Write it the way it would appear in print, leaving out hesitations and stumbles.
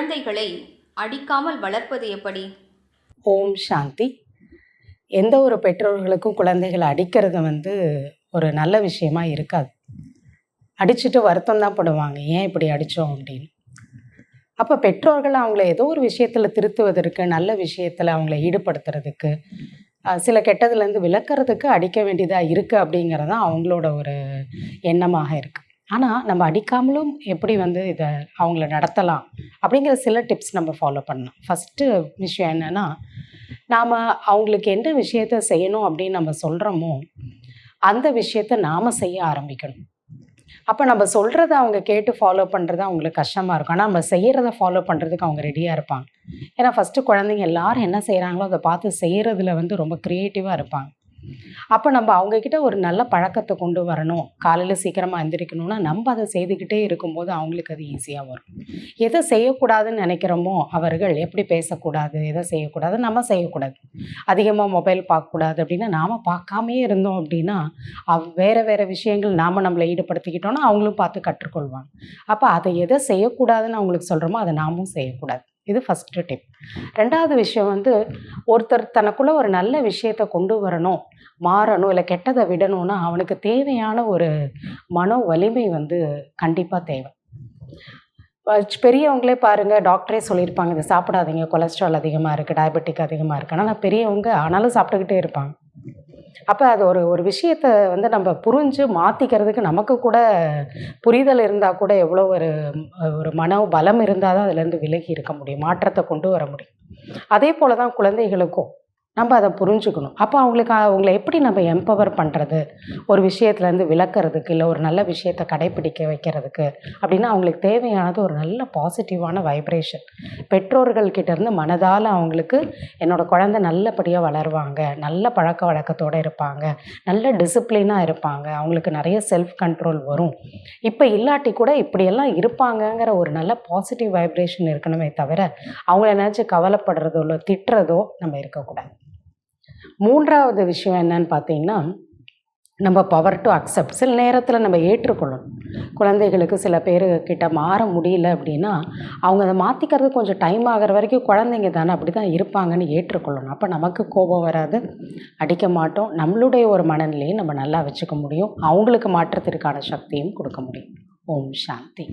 குழந்தைகளை அடிக்காமல் வளர்ப்பது எப்படி? ஓம் சாந்தி. எந்த ஒரு பெற்றோர்களுக்கும் குழந்தைகளை அடிக்கிறது ஒரு நல்ல விஷயமா இருக்காது. அடிச்சுட்டு வருத்தம் தான் படுவாங்க, ஏன் இப்படி அடித்தோம் அப்படின்னு. அப்போ பெற்றோர்கள் அவங்கள ஏதோ ஒரு விஷயத்தில் திருத்துவதற்கு, நல்ல விஷயத்தில் அவங்கள ஈடுபடுத்துறதுக்கு, சில கெட்டதுலேருந்து விலக்கிறதுக்கு அடிக்க வேண்டியதாக இருக்குது அப்படிங்கிறது தான் அவங்களோட ஒரு எண்ணமாக இருக்குது. ஆனால் நம்ம அடிக்காமலும் எப்படி இதை அவங்கள நடத்தலாம் அப்படிங்கிற சில டிப்ஸ் நம்ம ஃபாலோ பண்ணலாம். ஃபஸ்ட்டு விஷயம் என்னென்னா, நாம் அவங்களுக்கு எந்த விஷயத்த செய்யணும் அப்படின்னு நம்ம சொல்கிறோமோ அந்த விஷயத்த நாம் செய்ய ஆரம்பிக்கணும். அப்போ நம்ம சொல்கிறத அவங்க கேட்டு ஃபாலோ பண்ணுறது அவங்களுக்கு கஷ்டமாக இருக்கும். ஆனால் நம்ம செய்கிறத ஃபாலோ பண்ணுறதுக்கு அவங்க ரெடியாக இருப்பாங்க. ஏன்னா ஃபஸ்ட்டு குழந்தைங்க எல்லாரும் என்ன செய்கிறாங்களோ அதை பார்த்து செய்கிறதுல ரொம்ப க்ரியேட்டிவாக இருப்பாங்க. அப்போ நம்ம அவங்கக்கிட்ட ஒரு நல்ல பழக்கத்தை கொண்டு வரணும். காலையில் சீக்கிரமாக எந்திரிக்கணும்னா நம்ம அதை செய்துக்கிட்டே இருக்கும்போது அவங்களுக்கு அது ஈஸியாக வரும். எதை செய்யக்கூடாதுன்னு நினைக்கிறோமோ அவர்கள், எப்படி பேசக்கூடாது, எதை செய்யக்கூடாது, நம்ம செய்யக்கூடாது, அதிகமாக மொபைல் பார்க்கக்கூடாது அப்படின்னா நாம் பார்க்காமே இருந்தோம் அப்படின்னா வேறு வேறு விஷயங்கள் நாம் நம்மளை ஈடுபடுத்திக்கிட்டோன்னா அவங்களும் பார்த்து கற்றுக்கொள்வாங்க. அப்போ அதை எதை செய்யக்கூடாதுன்னு அவங்களுக்கு சொல்கிறோமோ அதை நாமும் செய்யக்கூடாது. இது ஃபஸ்ட்டு டிப். ரெண்டாவது விஷயம் ஒருத்தர் தனக்குள்ளே ஒரு நல்ல விஷயத்தை கொண்டு வரணும், மாறணும், இல்லை கெட்டதை விடணும்னா அவனுக்கு தேவையான ஒரு மன வலிமை கண்டிப்பாக தேவை. பெரியவங்களே பாருங்கள், டாக்டரே சொல்லியிருப்பாங்க இதை சாப்பிடாதீங்க, கொலஸ்ட்ரால் அதிகமாக இருக்குது, டயபெட்டிக் அதிகமாக இருக்குது. ஆனால் பெரியவங்க ஆனாலும் சாப்பிட்டுக்கிட்டே இருப்பாங்க. அப்போ அது ஒரு விஷயத்தை நம்ம புரிஞ்சு மாற்றிக்கிறதுக்கு நமக்கு கூட புரிதல் இருந்தால் கூட எவ்வளோ ஒரு மன பலம் இருந்தால் தான் அதுலேருந்து விலகி இருக்க முடியும், மாற்றத்தை கொண்டு வர முடியும். அதே போல் தான் குழந்தைகளுக்கும் நம்ம அதை புரிஞ்சுக்கணும். அப்போ அவங்கள எப்படி நம்ம எம்பவர் பண்ணுறது, ஒரு விஷயத்துலேருந்து விலக்கிறதுக்கு, இல்லை ஒரு நல்ல விஷயத்தை கடைப்பிடிக்க வைக்கிறதுக்கு அப்படின்னா அவங்களுக்கு தேவையானது ஒரு நல்ல பாசிட்டிவான வைப்ரேஷன். பெற்றோர்கள்கிட்டேருந்து மனதால் அவங்களுக்கு என்னோடய குழந்தை நல்லபடியாக வளருவாங்க, நல்ல பழக்க வழக்கத்தோடு இருப்பாங்க, நல்ல டிசிப்ளினாக இருப்பாங்க, அவங்களுக்கு நிறைய செல்ஃப் கண்ட்ரோல் வரும், இப்போ இல்லாட்டி கூட இப்படியெல்லாம் இருப்பாங்கங்கிற ஒரு நல்ல பாசிட்டிவ் வைப்ரேஷன் இருக்கணுமே தவிர அவங்கள நினச்சி கவலைப்படுறதோ இல்லை திட்டுறதோ நம்ம இருக்கக்கூடாது. மூன்றாவது விஷயம் என்னன்னு பார்த்தீங்கன்னா, நம்ம பவர் டு அக்செப்ட். சில நேரத்தில் நம்ம ஏற்றுக்கொள்ளணும். குழந்தைகளுக்கு சில பேர்கிட்ட மாற முடியல அப்படின்னா அவங்க அதை மாற்றிக்கிறது கொஞ்சம் டைம் ஆகிற வரைக்கும் குழந்தைங்க தானே அப்படி தான் இருப்பாங்கன்னு ஏற்றுக்கொள்ளணும். அப்போ நமக்கு கோபம் வராது, அடிக்க மாட்டோம், நம்மளுடைய ஒரு மனநிலையை நம்ம நல்லா வச்சுக்க முடியும், அவங்களுக்கு மாற்றத்திற்கான சக்தியும் கொடுக்க முடியும். ஓம் சாந்தி.